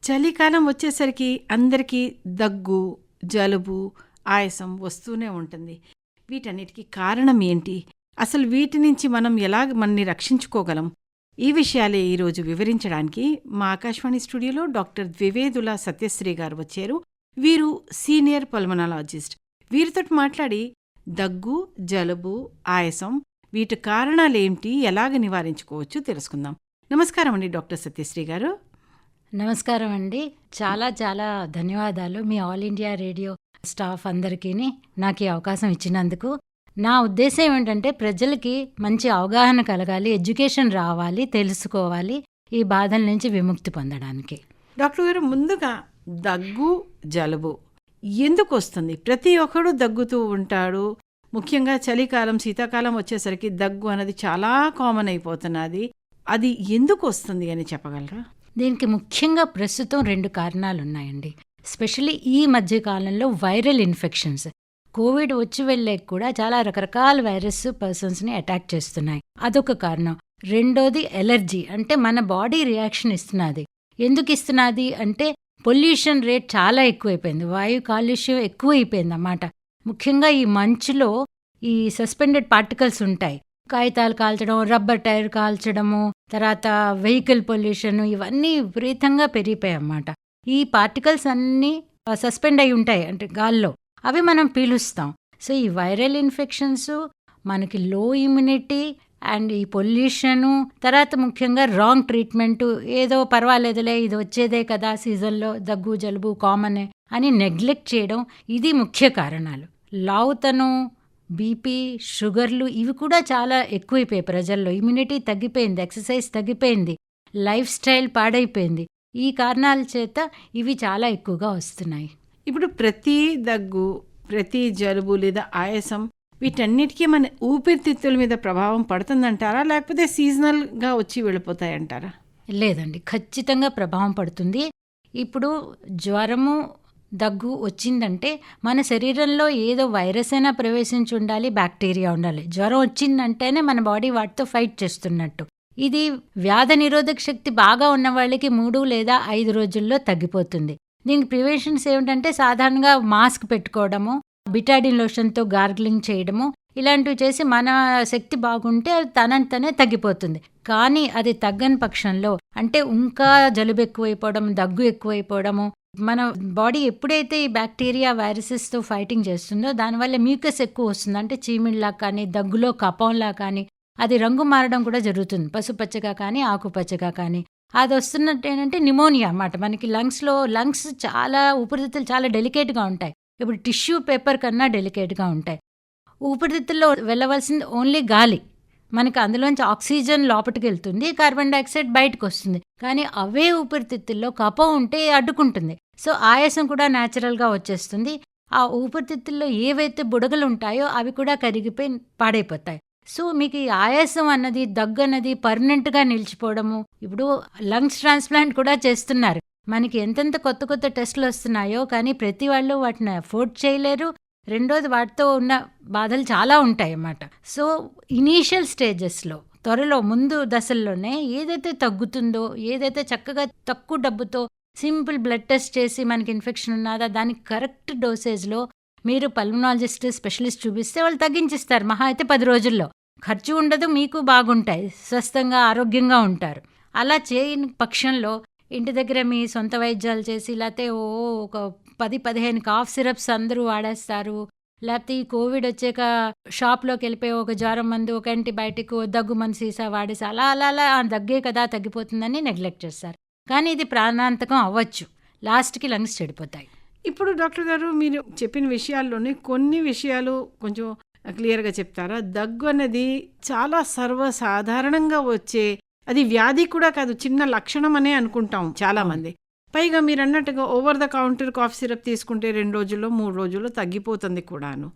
చలికాలం వచ్చేసరికి అందరికీ దగ్గు, జలుబు, ఆయాసం వస్తూనే ఉంటుంది. వీటన్నిటికీ కారణం ఏంటి? అసలు వీటి నుంచి మనం ఎలాగ మనని రక్షించుకోగలం? ఈ విషయాలే ఈరోజు వివరించడానికి మా ఆకాశవాణి స్టూడియోలో డాక్టర్ ద్వివేదుల సత్యశ్రీ గారు వచ్చారు. వీరు సీనియర్ పల్మనాలజిస్ట్. వీరితోటి మాట్లాడి దగ్గు, జలుబు, ఆయాసం వీటి కారణాలేంటి, ఎలాగ నివారించుకోవచ్చు తెలుసుకుందాం. నమస్కారం అండి డాక్టర్ సత్యశ్రీ గారు. నమస్కారం అండి. చాలా చాలా ధన్యవాదాలు me all India radio staff అందరికీ నాకు ఈ అవకాశం ఇచ్చినందుకు. నా ఉద్దేశం ఏమిటంటే ప్రజలకి మంచి అవగాహన కలగాలి, ఎడ్యుకేషన్ రావాలి, తెలుసుకోవాలి ఈ బాధల నుంచి విముక్తి పొందడానికి. డాక్టర్ గారు, ముందుగా దగ్గు, జలుబు ఎందుకు వస్తుంది? ప్రతి ఒక్కడు దగ్గుతూ ఉంటాడు. ముఖ్యంగా చలికాలం, శీతాకాలం వచ్చేసరికి దగ్గు అనేది చాలా కామన్ అయిపోతున్నది. అది ఎందుకు వస్తుంది అని చెప్పగలరా? దీనికి ముఖ్యంగా ప్రస్తుతం 2 కారణాలు ఉన్నాయండి. స్పెషల్లీ ఈ మధ్యకాలంలో వైరల్ ఇన్ఫెక్షన్స్, కోవిడ్ వచ్చి వెళ్ళేకి కూడా చాలా రకరకాల వైరస్ పర్సన్స్ని అటాక్ చేస్తున్నాయి. అదొక కారణం. రెండోది ఎలర్జీ, అంటే మన బాడీ రియాక్షన్ ఇస్తున్నది. ఎందుకు ఇస్తున్నది అంటే పొల్యూషన్ రేట్ చాలా ఎక్కువైపోయింది, వాయు కాలుష్యం ఎక్కువైపోయింది అన్నమాట. ముఖ్యంగా ఈ మంచులో ఈ సస్పెండెడ్ పార్టికల్స్ ఉంటాయి, కాగితాలు కాల్చడం, రబ్బర్ టైర్ కాల్చడము, తర్వాత వెహికల్ పొల్యూషన్, ఇవన్నీ విపరీతంగా పెరిగిపోయాయి అన్నమాట. ఈ పార్టికల్స్ అన్నీ సస్పెండ్ అయి ఉంటాయి, అంటే గాల్లో, అవి మనం పీలుస్తాం. సో ఈ వైరల్ ఇన్ఫెక్షన్స్, మనకి లో ఇమ్యూనిటీ అండ్ ఈ పొల్యూషను, తర్వాత ముఖ్యంగా రాంగ్ ట్రీట్మెంట్, ఏదో పర్వాలేదులే ఇది వచ్చేదే కదా సీజన్లో దగ్గు జలుబు కామనే అని నెగ్లెక్ట్ చేయడం, ఇది ముఖ్య కారణాలు. లావుతనం, బీపీ, షుగర్లు ఇవి కూడా చాలా ఎక్కువైపోయాయి ప్రజల్లో. ఇమ్యూనిటీ తగ్గిపోయింది, ఎక్సర్సైజ్ తగ్గిపోయింది, లైఫ్ స్టైల్ పాడైపోయింది. ఈ కారణాల చేత ఇవి చాలా ఎక్కువగా వస్తున్నాయి. ఇప్పుడు ప్రతి దగ్గు, ప్రతి జలుబు లేదా ఆయాసం వీటన్నిటికీ మన ఊపిరితిత్తుల మీద ప్రభావం పడుతుందంటారా, లేకపోతే సీజనల్గా వచ్చి వెళ్ళిపోతాయంటారా? లేదండి, ఖచ్చితంగా ప్రభావం పడుతుంది. ఇప్పుడు జ్వరము, దగ్గు వచ్చిందంటే మన శరీరంలో ఏదో వైరస్ అయినా ప్రవేశించి ఉండాలి, బ్యాక్టీరియా ఉండాలి. జ్వరం వచ్చిందంటేనే మన బాడీ వాటితో ఫైట్ చేస్తున్నట్టు. ఇది వ్యాధి నిరోధక శక్తి బాగా ఉన్న వాళ్ళకి 3 లేదా 5 రోజుల్లో తగ్గిపోతుంది. దీనికి ప్రివెన్షన్స్ ఏమిటంటే సాధారణంగా మాస్క్ పెట్టుకోవడము, బిటాడిన్ లోషన్తో గార్గిలింగ్ చేయడము, ఇలాంటివి చేసి మన శక్తి బాగుంటే అది తనంతనే తగ్గిపోతుంది. కానీ అది తగ్గని పక్షంలో, అంటే ఇంకా జలుబు ఎక్కువైపోవడం, దగ్గు ఎక్కువైపోవడము, మన బాడీ ఎప్పుడైతే ఈ బ్యాక్టీరియా వైరసెస్తో ఫైటింగ్ చేస్తుందో దానివల్ల మ్యూకస్ ఎక్కువ వస్తుంది, అంటే చీమిళ్ళలా కానీ, దగ్గులో కపంలా కానీ, అది రంగు మారడం కూడా జరుగుతుంది, పసుపచ్చగా కానీ ఆకుపచ్చగా కానీ. అది వస్తున్నట్టు ఏంటంటే నిమోనియా అన్నమాట. మనకి లంగ్స్ చాలా, ఊపిరితిత్తులు చాలా డెలికేట్గా ఉంటాయి. ఇప్పుడు టిష్యూ పేపర్ కన్నా డెలికేట్గా ఉంటాయి. ఊపిరితిత్తుల్లో వెళ్ళవలసింది ఓన్లీ గాలి, మనకి అందులోంచి ఆక్సిజన్ లోపలికి వెళ్తుంది, కార్బన్ డైఆక్సైడ్ బయటకు వస్తుంది. కానీ అవే ఊపిరితిత్తుల్లో కఫం ఉంటే అడ్డుకుంటుంది. సో ఆయాసం కూడా న్యాచురల్గా వచ్చేస్తుంది. ఆ ఊపిరితిత్తుల్లో ఏవైతే బుడగలు ఉంటాయో అవి కూడా కరిగిపోయి పాడైపోతాయి. సో మీకు ఈ ఆయాసం అన్నది, దగ్గు అన్నది పర్మనెంట్గా నిలిచిపోవడము. ఇప్పుడు లంగ్స్ ట్రాన్స్ప్లాంట్ కూడా చేస్తున్నారు. మనకి ఎంతెంత కొత్త కొత్త టెస్టులు వస్తున్నాయో, కానీ ప్రతి వాళ్ళు వాటిని అఫోర్డ్ చేయలేరు. రెండోది, వాటితో ఉన్న బాధలు చాలా ఉంటాయి అన్నమాట. సో ఇనీషియల్ స్టేజెస్లో, త్వరలో ముందు దశల్లోనే ఏదైతే తగ్గుతుందో, ఏదైతే చక్కగా తక్కువ డబ్బుతో సింపుల్ బ్లడ్ టెస్ట్ చేసి మనకి ఇన్ఫెక్షన్ ఉన్నదా దానికి కరెక్ట్ డోసేజ్లో మీరు పల్మనాలజిస్ట్, స్పెషలిస్ట్ చూపిస్తే వాళ్ళు తగ్గించిస్తారు. మహా అయితే 10 రోజుల్లో. ఖర్చు ఉండదు, మీకు బాగుంటాయి, స్వస్థంగా ఆరోగ్యంగా ఉంటారు. అలా చేయని పక్షంలో ఇంటి దగ్గర మీ సొంత వైద్యాలు చేసి, లేకపోతే ఒక 10-15 కాఫ్ సిరప్స్ అందరూ వాడేస్తారు. లేకపోతే ఈ కోవిడ్ వచ్చాక షాప్లోకి వెళ్ళిపోయి ఒక జ్వరం మందు, ఒక యాంటీబయాటిక్, దగ్గు మందు సీసా వాడేసి అలా అలా అలా దగ్గే కదా తగ్గిపోతుందని నెగ్లెక్ట్ చేస్తారు. కానీ ఇది ప్రాణాంతకం అవ్వచ్చు, లాస్ట్కి లంగ్స్ చెడిపోతాయి. ఇప్పుడు డాక్టర్ గారు, మీరు చెప్పిన విషయాల్లోనే కొన్ని విషయాలు కొంచెం క్లియర్గా చెప్తారా? దగ్గు అనేది చాలా సర్వసాధారణంగా వచ్చే, అది వ్యాధి కూడా కాదు, చిన్న లక్షణం అనే అనుకుంటాం చాలామంది. పైగా మీరు అన్నట్టుగా over the counter cough syrup తీసుకుంటే 2 రోజుల్లో 3 రోజుల్లో తగ్గిపోతుంది కూడాను.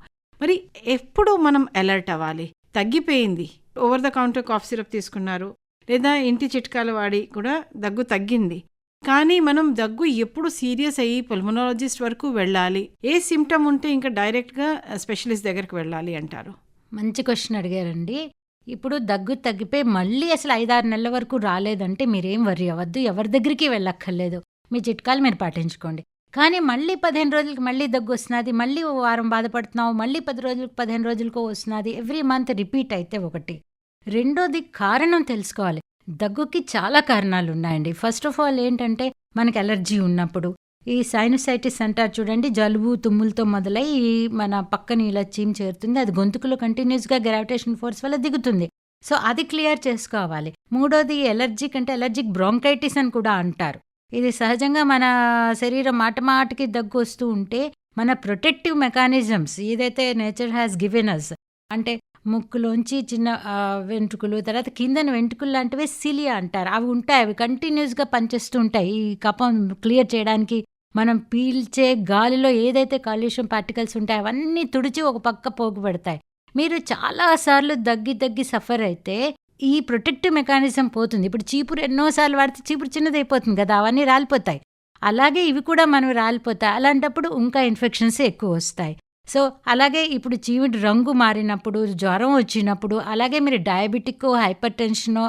మరి ఎప్పుడు మనం అలర్ట్ అవ్వాలి? తగ్గిపోయింది, over the counter cough syrup తీసుకున్నారు, లేదా ఇంటి చిట్కాలు వాడి కూడా దగ్గు తగ్గింది, కానీ మనం దగ్గు ఎప్పుడు సీరియస్ అయ్యి పల్మనాలజిస్ట్ వరకు వెళ్ళాలి? ఏ సిమ్టమ్ ఉంటే ఇంకా డైరెక్ట్గా స్పెషలిస్ట్ దగ్గరికి వెళ్ళాలి అంటారు? మంచి క్వశ్చన్ అడిగారండి. ఇప్పుడు దగ్గు తగ్గిపోయి మళ్ళీ అసలు 5-6 నెలల వరకు రాలేదంటే మీరేం వర్రీ అవ్వద్దు, ఎవరి దగ్గరికి వెళ్ళక్కర్లేదు. మీ చిట్కాలు మీరు పాటించుకోండి. కానీ మళ్ళీ 15 రోజులకి మళ్ళీ దగ్గొస్తున్నది, మళ్ళీ ఓ వారం బాధపడుతున్నావు, మళ్ళీ 10 రోజులకు 15 రోజులకో వస్తున్నది, ఎవ్రీ మంత్ రిపీట్ అయితే ఒకటి. రెండోది కారణం తెలుసుకోవాలి. దగ్గుకి చాలా కారణాలున్నాయండి. ఫస్ట్ ఆఫ్ ఆల్ ఏంటంటే మనకి అలర్జీ ఉన్నప్పుడు, ఈ సైనసైటిస్ అంటారు చూడండి, జలుబు, తుమ్ములతో మొదలై మన పక్కన ఇలా చీమ్ చేరుతుంది. అది గొంతుకులో కంటిన్యూస్‌గా గ్రావిటేషన్ ఫోర్స్ వల్ల దిగుతుంది. సో, అది క్లియర్ చేసుకోవాలి. మూడోది ఎలర్జిక్ అంటే ఎలర్జిక్ బ్రాంకైటిస్ అని కూడా అంటారు. ఇది సహజంగా మన శరీరం మాటమాటికి దగ్గు వస్తూ ఉంటే మన ప్రొటెక్టివ్ మెకానిజమ్స్ ఏదైతే నేచర్ హ్యాస్ గివెన్ అస్, అంటే ముక్కులోంచి చిన్న వెంట్రుకలు, తర్వాత కిందన వెంట్రుకలు లాంటివి సిలియా అంటారు. అవి ఉంటాయి. అవి కంటిన్యూస్‌గా పనిచేస్తూ ఉంటాయి. ఈ కఫం క్లియర్ చేయడానికి మనం పీల్చే గాలిలో ఏదైతే కాలుష్యం పార్టికల్స్ ఉంటాయో అవన్నీ తుడిచి ఒక పక్క పోగుపెడతాయి. మీరు చాలా సార్లు దగ్గి సఫర్ అయితే ఈ ప్రొటెక్టివ్ మెకానిజం పోతుంది. ఇప్పుడు చీపురు ఎన్నోసార్లు వాడితే చీపురు చిన్నదైపోతుంది కదా, అవన్నీ రాలిపోతాయి. అలాగే ఇవి కూడా మనవి రాలిపోతాయి. అలాంటప్పుడు ఇంకా ఇన్ఫెక్షన్స్ ఎక్కువ వస్తాయి. సో, అలాగే ఇప్పుడు చీమిడి రంగు మారినప్పుడు, జ్వరం వచ్చినప్పుడు, అలాగే మీరు డయాబెటిక్కో, హైపర్‌టెన్షనో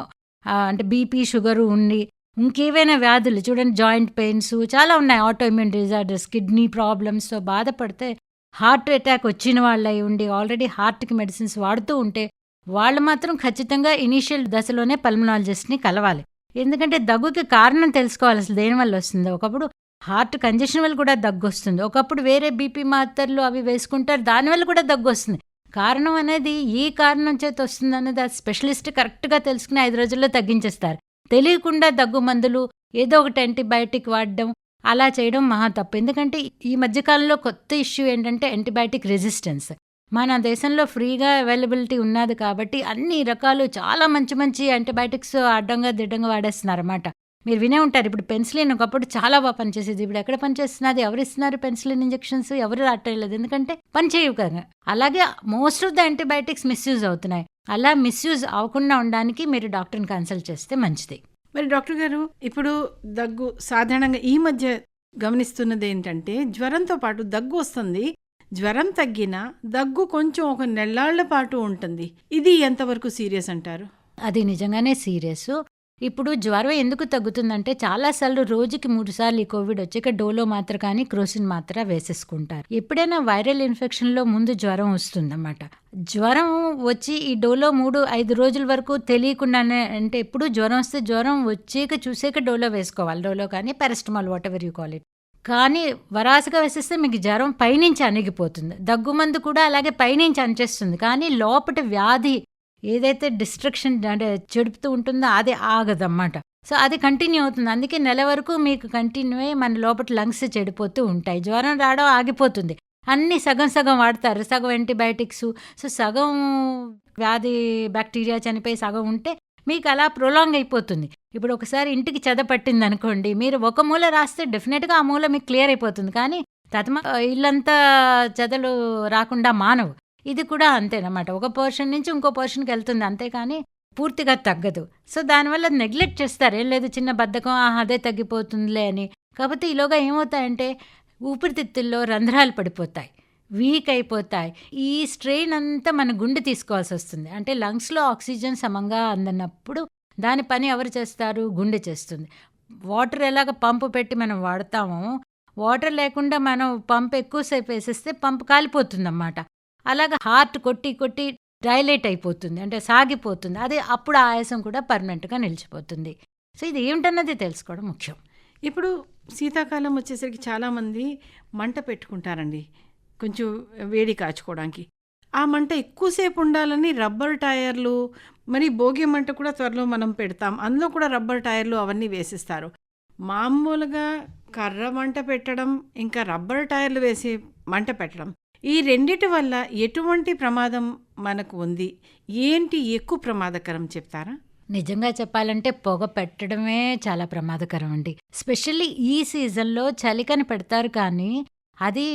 అంటే బీపీ, షుగరు ఉండి, ఇంకేవైనా వ్యాధులు చూడండి, జాయింట్ పెయిన్స్ చాలా ఉన్నాయి, ఆటోఇమ్యూన్ డిజార్డర్స్, కిడ్నీ ప్రాబ్లమ్స్‌తో బాధపడితే, హార్ట్ అటాక్ వచ్చిన వాళ్ళై ఉండి ఆల్రెడీ హార్ట్‌కి మెడిసిన్స్ వాడుతూ ఉంటే, వాళ్ళు మాత్రం ఖచ్చితంగా ఇనీషియల్ దశలోనే పల్మనాలజిస్ట్‌ని కలవాలి. ఎందుకంటే దగ్గుకి కారణం తెలుసుకోవాలి, అసలు దేనివల్ల వస్తుందో. ఒకప్పుడు హార్ట్ కంజెషన్ వల్ల కూడా దగ్గొస్తుంది. ఒకప్పుడు వేరే బీపీ మాత్రలు అవి వేసుకుంటారు, దానివల్ల కూడా దగ్గొస్తుంది. కారణం అనేది ఏ కారణం చేత వస్తుందనేది ఆ స్పెషలిస్ట్ కరెక్ట్‌గా తెలుసుకుని 5 రోజుల్లో తగ్గించేస్తారు. తెలియకుండా దగ్గు మందులు ఏదో ఒకటి యాంటీబయాటిక్ వాడడం, అలా చేయడం మహా తప్పు. ఎందుకంటే ఈ మధ్యకాలంలో కొత్త ఇష్యూ ఏంటంటే యాంటీబయాటిక్ రెసిస్టెన్స్. మన దేశంలో ఫ్రీగా అవైలబిలిటీ ఉన్నది కాబట్టి అన్ని రకాలు చాలా మంచి యాంటీబయాటిక్స్ అడ్డంగా దిడ్డంగా వాడేస్తున్నారన్నమాట. మీరు వినే ఉంటారు. ఇప్పుడు పెన్సిలిన్ ఒకప్పుడు చాలా బాగా పనిచేసేది. ఇప్పుడు ఎక్కడ పనిచేస్తున్నది? ఎవరిస్తున్నారు పెన్సిలిన్ ఇంజెక్షన్స్? ఎవరు రావట్లేదు. ఎందుకంటే పనిచేయవు కదా. అలాగే most of the antibiotics misuse అవుతున్నాయి. అలా మిస్యూజ్ అవ్వకుండా ఉండడానికి మీరు డాక్టర్ని కన్సల్ట్ చేస్తే మంచిది. మరి డాక్టర్ గారు, ఇప్పుడు దగ్గు సాధారణంగా ఈ మధ్య గమనిస్తున్నది ఏంటంటే, జ్వరంతో పాటు దగ్గు వస్తుంది. జ్వరం తగ్గినా దగ్గు కొంచెం ఒక నెల్లాళ్ల పాటు ఉంటుంది. ఇది ఎంతవరకు సీరియస్ అంటారు? అది నిజంగానే సీరియస్. ఇప్పుడు జ్వరం ఎందుకు తగ్గుతుందంటే చాలాసార్లు రోజుకి 3 సార్లు ఈ కోవిడ్ వచ్చాక డోలో మాత్ర కానీ క్రోసిన్ మాత్ర వేసేసుకుంటారు. ఎప్పుడైనా వైరల్ ఇన్ఫెక్షన్లో ముందు జ్వరం వస్తుందన్నమాట. జ్వరం వచ్చి ఈ డోలో 3-5 రోజుల వరకు తెలియకుండానే, అంటే ఎప్పుడు జ్వరం వస్తే జ్వరం వచ్చాక చూసాక డోలో వేసుకోవాలి. డోలో కానీ paracetamol, what ever you call it. కానీ వరాసగా వేసేస్తే మీకు జ్వరం పైనుంచి అణిగిపోతుంది. దగ్గుమందు కూడా అలాగే పైనుంచి అనిచేస్తుంది. కానీ లోపట వ్యాధి ఏదైతే డిస్ట్రక్షన్ అంటే చెడుపుతూ ఉంటుందో అది ఆగదన్నమాట. సో, అది కంటిన్యూ అవుతుంది. అందుకే నెల వరకు మీకు కంటిన్యూ అయ్యి మన లోపల లంగ్స్ చెడిపోతూ ఉంటాయి. జ్వరం రావడం ఆగిపోతుంది. అన్నీ సగం వాడతారు. సగం యాంటీబయాటిక్స్. సో, సగం వ్యాధి బ్యాక్టీరియా చనిపోయి సగం ఉంటే మీకు అలా ప్రొలాంగ్ అయిపోతుంది. ఇప్పుడు ఒకసారి ఇంటికి చెద పట్టింది అనుకోండి, మీరు ఒక మూల రాస్తే డెఫినెట్గా ఆ మూల మీకు క్లియర్ అయిపోతుంది. కానీ ఇల్లంతా చెదలు రాకుండా మానవు. ఇది కూడా అంతేనమాట. ఒక పోర్షన్ నుంచి ఇంకో పోర్షన్కి వెళ్తుంది, అంతేకాని పూర్తిగా తగ్గదు. సో, దానివల్ల నెగ్లెక్ట్ చేస్తారు. ఏం లేదు, చిన్న బద్ధకం, అదే తగ్గిపోతుందిలే అని. కాకపోతే ఈలోగా ఏమవుతాయంటే ఊపిరితిత్తుల్లో రంధ్రాలు పడిపోతాయి, వీక్ అయిపోతాయి. ఈ స్ట్రెయిన్ అంతా మన గుండె తీసుకోవాల్సి వస్తుంది. అంటే లంగ్స్లో ఆక్సిజన్ సమంగా అందనప్పుడు దాని పని ఎవరు చేస్తారు? గుండె చేస్తుంది. వాటర్ ఎలాగ పంపు పెట్టి మనం వాడతామో, వాటర్ లేకుండా మనం పంపు ఎక్కువసేపు వేసేస్తే పంపు కాలిపోతుందన్నమాట. అలాగ హార్ట్ కొట్టి డైలేట్ అయిపోతుంది, అంటే సాగిపోతుంది. అదే అప్పుడు ఆయాసం కూడా పర్మనెంట్గా నిలిచిపోతుంది. సో, ఇది ఏమిటన్నది తెలుసుకోవడం ముఖ్యం. ఇప్పుడు శీతాకాలం వచ్చేసరికి చాలామంది మంట పెట్టుకుంటారండి, కొంచెం వేడి కాచుకోవడానికి. ఆ మంట ఎక్కువసేపు ఉండాలని రబ్బర్ టైర్లు, మరి భోగి మంట కూడా త్వరలో మనం పెడతాం, అందులో కూడా రబ్బర్ టైర్లు అవన్నీ వేసిస్తారు. మామూలుగా కర్ర మంట పెట్టడం, ఇంకా రబ్బర్ టైర్లు వేసి మంట పెట్టడం, ఈ రెండిటి వల్ల ఎటువంటి ప్రమాదం మనకు ఉంది? ఏంటి ఎక్కువ ప్రమాదకరం చెప్తారా? నిజంగా చెప్పాలంటే పొగ పెట్టడమే చాలా ప్రమాదకరం అండి. స్పెషల్లీ ఈ సీజన్లో చలికని పెడతారు, కానీ అది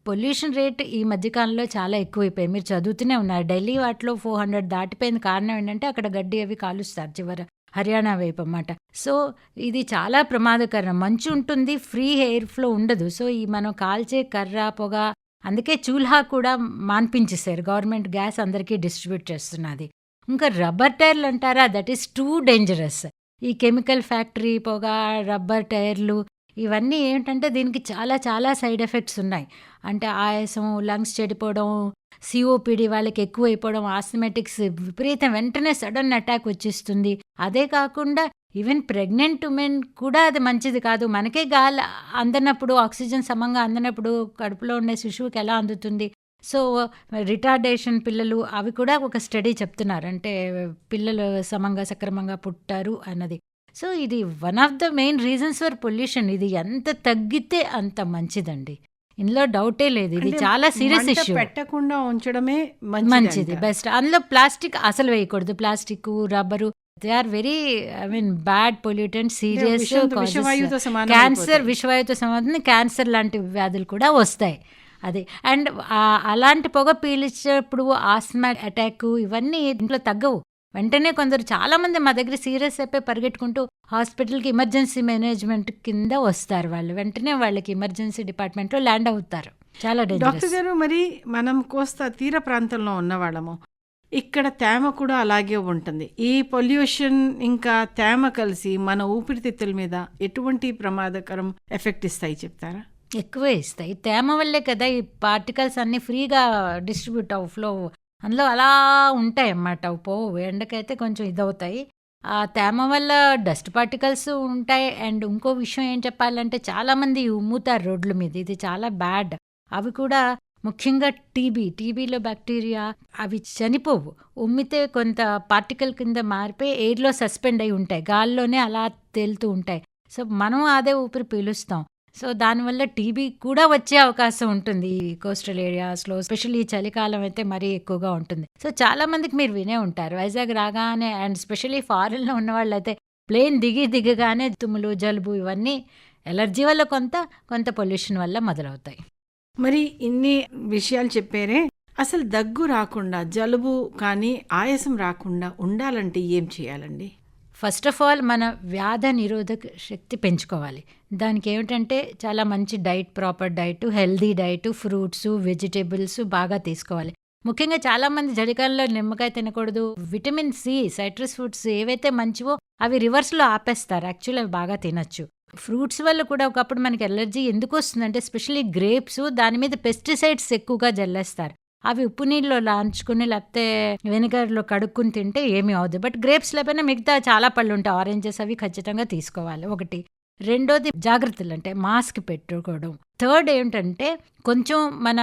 పొల్యూషన్ రేట్ ఈ మధ్యకాలంలో చాలా ఎక్కువైపోయాయి. మీరు చదువుతూనే ఉన్నారు, ఢిల్లీ వాటిలో 400 దాటిపోయిన కారణం ఏంటంటే అక్కడ గడ్డి అవి కాలుస్తారు చివర హర్యానా వైపు అన్నమాట. సో, ఇది చాలా ప్రమాదకరం. మంచు ఉంటుంది, ఫ్రీ ఎయిర్ ఫ్లో ఉండదు. సో, ఈ మనం కాల్చే కర్ర పొగ, అందుకే చూల్హా కూడా మాన్పించేశారు. గవర్నమెంట్ గ్యాస్ అందరికీ డిస్ట్రిబ్యూట్ చేస్తున్నది. ఇంకా రబ్బర్ టైర్లు అంటారా, దట్ ఈస్ టూ డేంజరస్. ఈ కెమికల్ ఫ్యాక్టరీ పొగ, రబ్బర్ టైర్లు ఇవన్నీ ఏంటంటే దీనికి చాలా చాలా సైడ్ ఎఫెక్ట్స్ ఉన్నాయి. అంటే ఆయాసం, లంగ్స్ చెడిపోవడం, సిఓపిడి వాళ్ళకి ఎక్కువైపోవడం, ఆస్థమాటిక్స్ విపరీతం వెంటనే సడన్ అటాక్ వచ్చేస్తుంది. అదే కాకుండా ఈవెన్ ప్రెగ్నెంట్ ఉమెన్ కూడా అది మంచిది కాదు. మనకే గాలి అందనప్పుడు, ఆక్సిజన్ సమంగా అందనప్పుడు కడుపులో ఉండే శిశువుకి ఎలా అందుతుంది? సో, రిటార్డేషన్ పిల్లలు అవి కూడా ఒక స్టడీ చెప్తున్నారు. అంటే పిల్లలు సమంగా సక్రమంగా పుట్టారు అన్నది. సో, ఇది one of the main reasons for pollution. ఇది ఎంత తగ్గితే అంత మంచిదండి. ఇందులో డౌటే లేదు. ఇది అంటే చాలా సీరియస్ మంట ఇష్యూ. పెట్టకుండా ఉంచడమే మంచిది, మంచిది బెస్ట్. అందులో ప్లాస్టిక్ అసలు వేయకూడదు. Plastic, rubber they are very bad pollutant, serious విషవాయువుతో సమానం క్యాన్సర్, అయిపోతాయి. విషవాయువుతో సంబంధించిన క్యాన్సర్ లాంటి వ్యాధులు కూడా వస్తాయి. అది అండ్ అలాంటి పొగ పీల్చేటప్పుడు ఆస్మా అటాక్ ఇవన్నీ ఇంట్లో తగ్గవు. వెంటనే కొందరు చాలామంది మా దగ్గర సీరియస్ అయిపోయి పరిగెట్టుకుంటూ హాస్పిటల్కి ఎమర్జెన్సీ మేనేజ్మెంట్ కింద వస్తారు. వాళ్ళు వెంటనే వాళ్ళకి ఎమర్జెన్సీ డిపార్ట్మెంట్లో ల్యాండ్ అవుతారు. చాలా డాక్టర్ డేంజరస్. గారు, మరి మనం కోస్తా తీర ప్రాంతంలో ఉన్నవాళ్ళము, ఇక్కడ తేమ కూడా అలాగే ఉంటుంది. ఈ పొల్యూషన్ ఇంకా తేమ కలిసి మన ఊపిరితిత్తుల మీద ఎటువంటి ప్రమాదకరం ఎఫెక్ట్ ఇస్తాయి చెప్తారా? ఎక్కువే ఇస్తాయి. తేమ వల్లే కదా ఈ పార్టికల్స్ అన్నీ ఫ్రీగా డిస్ట్రిబ్యూట్ అవ్వు, ఫ్లో అందులో అలా ఉంటాయి అన్నమాట. అవి పోవు. ఎండకైతే కొంచెం ఇదవుతాయి. ఆ తేమ వల్ల డస్ట్ పార్టికల్స్ ఉంటాయి. అండ్ ఇంకో విషయం ఏం చెప్పాలంటే చాలామంది ఉమ్ముతారు రోడ్ల మీద. ఇది చాలా బ్యాడ్. అవి కూడా ముఖ్యంగా టీబీలో బ్యాక్టీరియా అవి చనిపోవు. ఉమ్మితే కొంత పార్టికల్ కింద మారిపోయి ఎయిర్లో సస్పెండ్ అయి ఉంటాయి. గాల్లోనే అలా తేలుతూ ఉంటాయి. సో మనం అదే ఊపిరి పీలుస్తాం. సో దానివల్ల టీబీ కూడా వచ్చే అవకాశం ఉంటుంది ఈ కోస్టల్ ఏరియాస్లో. స్పెషల్లీ ఈ చలికాలం అయితే మరీ ఎక్కువగా ఉంటుంది. సో చాలా మందికి మీరు వినే ఉంటారు, వైజాగ్ రాగానే అండ్ స్పెషల్లీ ఫారెన్లో ఉన్న వాళ్ళు అయితే ప్లేన్ దిగగానే తుమ్ములు, జలుబు ఇవన్నీ ఎలర్జీ వల్ల కొంత పొల్యూషన్ వల్ల మొదలవుతాయి. మరి ఇన్ని విషయాలు చెప్పారే, అసలు దగ్గు రాకుండా, జలుబు కానీ ఆయాసం రాకుండా ఉండాలంటే ఏం చేయాలండి? ఫస్ట్ ఆఫ్ ఆల్ మన వ్యాధ నిరోధక శక్తి పెంచుకోవాలి. దానికి ఏమిటంటే చాలా మంచి diet, proper diet, healthy diet, fruits, vegetables బాగా తీసుకోవాలి. ముఖ్యంగా చాలామంది చలికాలంలో నిమ్మకాయ తినకూడదు, విటమిన్ సి, సైట్రస్ ఫ్రూట్స్ ఏవైతే మంచివో అవి రివర్స్లో ఆపేస్తారు. యాక్చువల్లీ అవి బాగా తినచ్చు. ఫ్రూట్స్ వల్ల కూడా ఒకప్పుడు మనకి ఎలర్జీ ఎందుకు వస్తుందంటే స్పెషల్లీ గ్రేప్స్, దాని మీద పెస్టిసైడ్స్ ఎక్కువగా జల్లేస్తారు. అవి ఉప్పు నీళ్ళలో లాంచుకుని లేకపోతే వెనిగర్లో కడుక్కుని తింటే ఏమీ అవదు. బట్ గ్రేప్స్ లేకపోయినా మిగతా చాలా పళ్ళు ఉంటాయి, ఆరెంజెస్, అవి ఖచ్చితంగా తీసుకోవాలి. ఒకటి. రెండోది జాగ్రత్తలు అంటే మాస్క్ పెట్టుకోవడం. థర్డ్ ఏంటంటే కొంచెం మన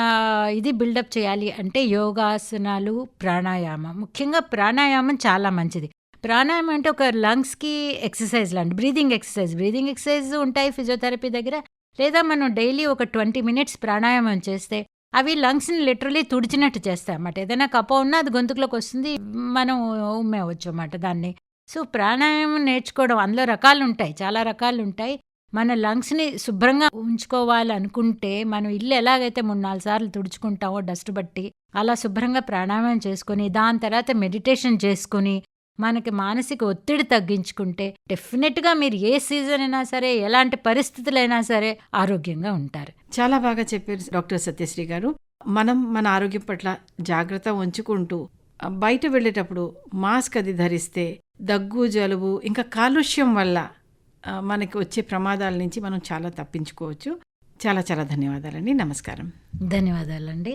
ఇది బిల్డప్ చేయాలి అంటే యోగాసనాలు, ప్రాణాయామం. ముఖ్యంగా ప్రాణాయామం చాలా మంచిది. ప్రాణాయామం అంటే ఒక లంగ్స్కి ఎక్సర్సైజ్ లాంటి బ్రీదింగ్ ఎక్సర్సైజ్ ఉంటాయి ఫిజియోథెరపీ దగ్గర. లేదా మనం డైలీ ఒక 20 minutes ప్రాణాయామం చేస్తే అవి లంగ్స్ని లిటరలీ తుడిచినట్టు చేస్తాయి అన్నమాట. ఏదైనా కఫ ఉన్నా అది గొంతుకులోకి వస్తుంది, మనం ఉమ్మేవచ్చు అన్నమాట దాన్ని. సో ప్రాణాయామం నేర్చుకోవడం, అందులో రకాలు ఉంటాయి, చాలా రకాలు ఉంటాయి. మన లంగ్స్ని శుభ్రంగా ఉంచుకోవాలనుకుంటే మనం ఇల్లు ఎలాగైతే 3-4 సార్లు తుడుచుకుంటామో డస్ట్ బట్టి, అలా శుభ్రంగా ప్రాణాయామం చేసుకుని దాని తర్వాత మెడిటేషన్ చేసుకుని మనకి మానసిక ఒత్తిడి తగ్గించుకుంటే డెఫినెట్గా మీరు ఏ సీజన్ అయినా సరే, ఎలాంటి పరిస్థితులైనా సరే ఆరోగ్యంగా ఉంటారు. చాలా బాగా చెప్పారు డాక్టర్ సత్యశ్రీ గారు. మనం మన ఆరోగ్యం పట్ల జాగ్రత్త ఉంచుకుంటూ బయట వెళ్ళేటప్పుడు మాస్క్ అది ధరిస్తే దగ్గు, జలుబు ఇంకా కాలుష్యం వల్ల మనకి వచ్చే ప్రమాదాల నుంచి మనం చాలా తప్పించుకోవచ్చు. చాలా చాలా ధన్యవాదాలండి. నమస్కారం. ధన్యవాదాలండి.